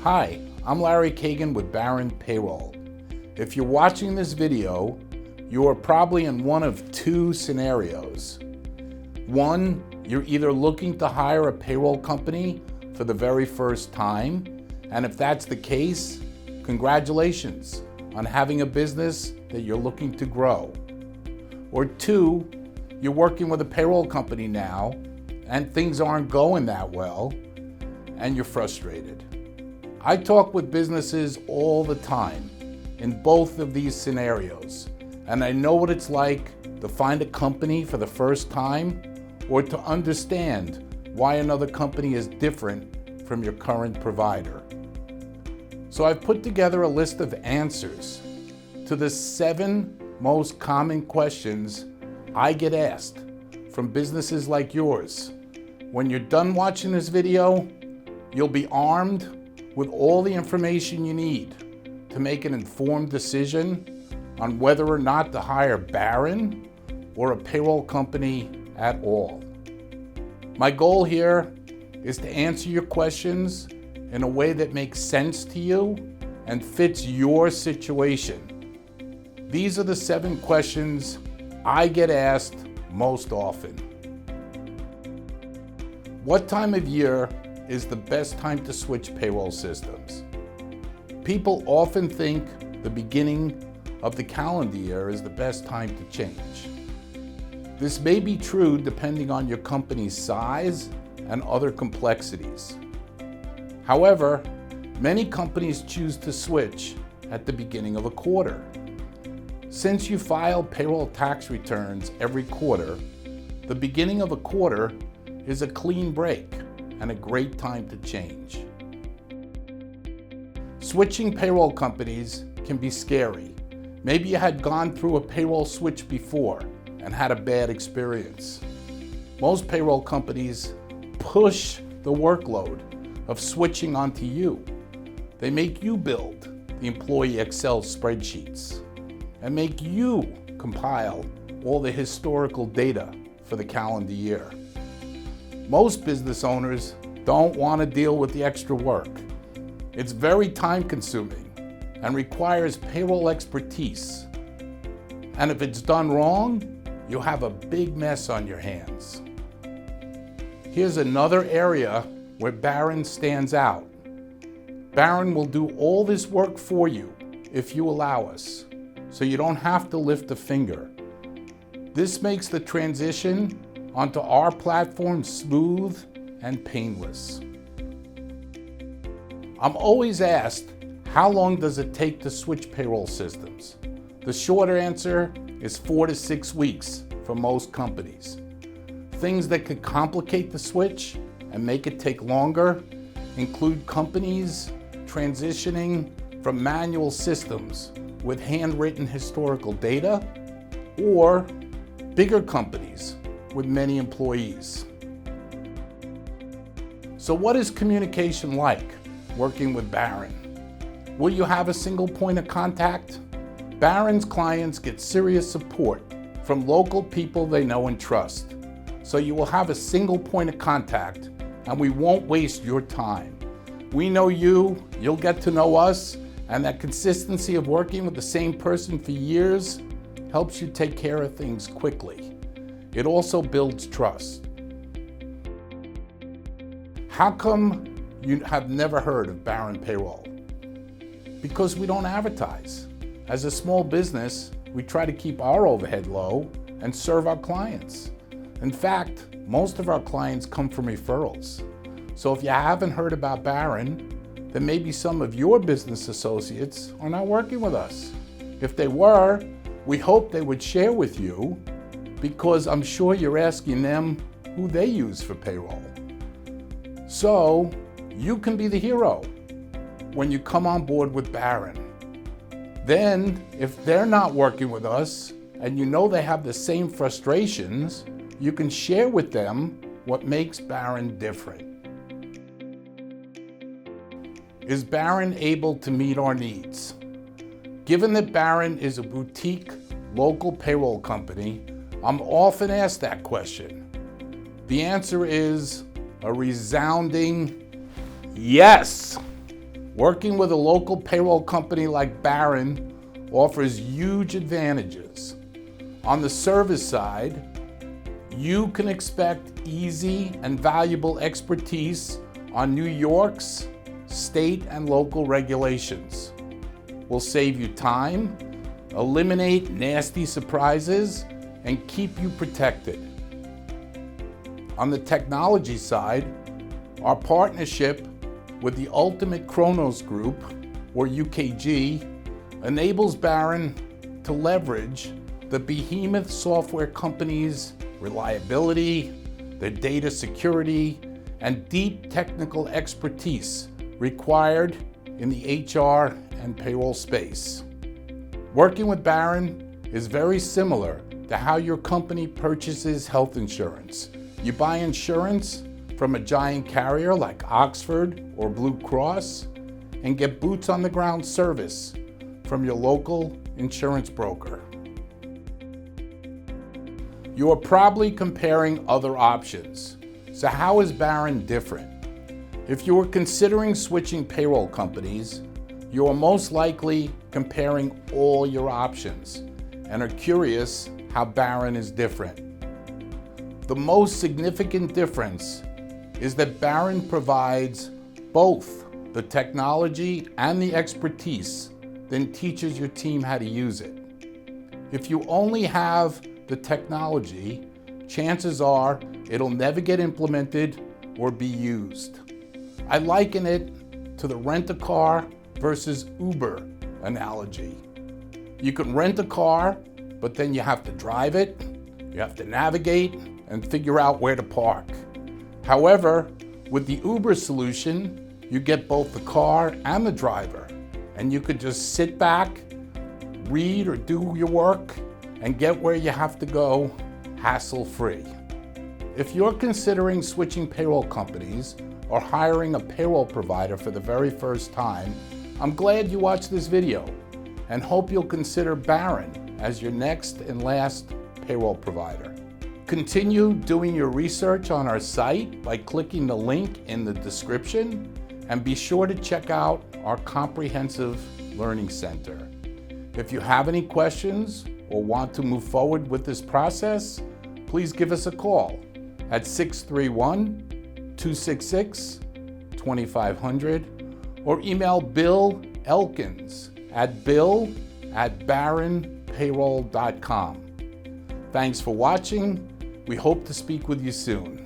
Hi, I'm Larry Kagan with Baron Payroll. If you're watching this video, you are probably in one of two scenarios. One, you're either looking to hire a payroll company for the very first time, and if that's the case, congratulations on having a business that you're looking to grow. Or two, you're working with a payroll company now, and things aren't going that well, and you're frustrated. I talk with businesses all the time in both of these scenarios, and I know what it's like to find a company for the first time or to understand why another company is different from your current provider. So I've put together a list of answers to the 7 most common questions I get asked from businesses like yours. When you're done watching this video, you'll be armed with all the information you need to make an informed decision on whether or not to hire Baron or a payroll company at all. My goal here is to answer your questions in a way that makes sense to you and fits your situation. These are the 7 questions I get asked most often. What time of year is the best time to switch payroll systems? People often think the beginning of the calendar year is the best time to change. This may be true depending on your company's size and other complexities. However, many companies choose to switch at the beginning of a quarter. Since you file payroll tax returns every quarter, the beginning of a quarter is a clean break and a great time to change. Switching payroll companies can be scary. Maybe you had gone through a payroll switch before and had a bad experience. Most payroll companies push the workload of switching onto you. They make you build the employee Excel spreadsheets and make you compile all the historical data for the calendar year. Most business owners don't want to deal with the extra work. It's very time-consuming and requires payroll expertise. And if it's done wrong, you'll have a big mess on your hands. Here's another area where Baron stands out. Baron will do all this work for you if you allow us, so you don't have to lift a finger. This makes the transition onto our platform smooth and painless. I'm always asked, how long does it take to switch payroll systems? The short answer is 4 to 6 weeks for most companies. Things that could complicate the switch and make it take longer include companies transitioning from manual systems with handwritten historical data, or bigger companies with many employees. So what is communication like working with Baron? Will you have a single point of contact? Baron's clients get serious support from local people they know and trust. So you will have a single point of contact, and we won't waste your time. We know you, you'll get to know us, and that consistency of working with the same person for years helps you take care of things quickly. It also builds trust. How come you have never heard of Baron Payroll? Because we don't advertise. As a small business, we try to keep our overhead low and serve our clients. In fact, most of our clients come from referrals. So if you haven't heard about Baron, then maybe some of your business associates are not working with us. If they were, we hope they would share with you, because I'm sure you're asking them who they use for payroll. So you can be the hero when you come on board with Baron. Then, if they're not working with us and you know they have the same frustrations, you can share with them what makes Baron different. Is Baron able to meet our needs? Given that Baron is a boutique local payroll company, I'm often asked that question. The answer is a resounding yes. Working with a local payroll company like Baron offers huge advantages. On the service side, you can expect easy and valuable expertise on New York's state and local regulations. We'll save you time, eliminate nasty surprises, and keep you protected. On the technology side, our partnership with the Ultimate Kronos Group, or UKG, enables Baron to leverage the behemoth software company's reliability, their data security, and deep technical expertise required in the HR and payroll space. Working with Baron is very similar to how your company purchases health insurance. You buy insurance from a giant carrier like Oxford or Blue Cross and get boots on the ground service from your local insurance broker. You are probably comparing other options. So how is Baron different? If you are considering switching payroll companies, you are most likely comparing all your options and are curious how Baron is different. The most significant difference is that Baron provides both the technology and the expertise, then teaches your team how to use it. If you only have the technology, chances are it'll never get implemented or be used. I liken it to the rent-a-car versus Uber analogy. You can rent a car, but then you have to drive it, you have to navigate, and figure out where to park. However, with the Uber solution, you get both the car and the driver, and you could just sit back, read or do your work, and get where you have to go hassle-free. If you're considering switching payroll companies or hiring a payroll provider for the very first time, I'm glad you watched this video and hope you'll consider Baron as your next and last payroll provider. Continue doing your research on our site by clicking the link in the description, and be sure to check out our comprehensive learning center. If you have any questions or want to move forward with this process, please give us a call at 631-266-2500 or email Bill Elkins at bill@baronpayroll.com. Thanks for watching. We hope to speak with you soon.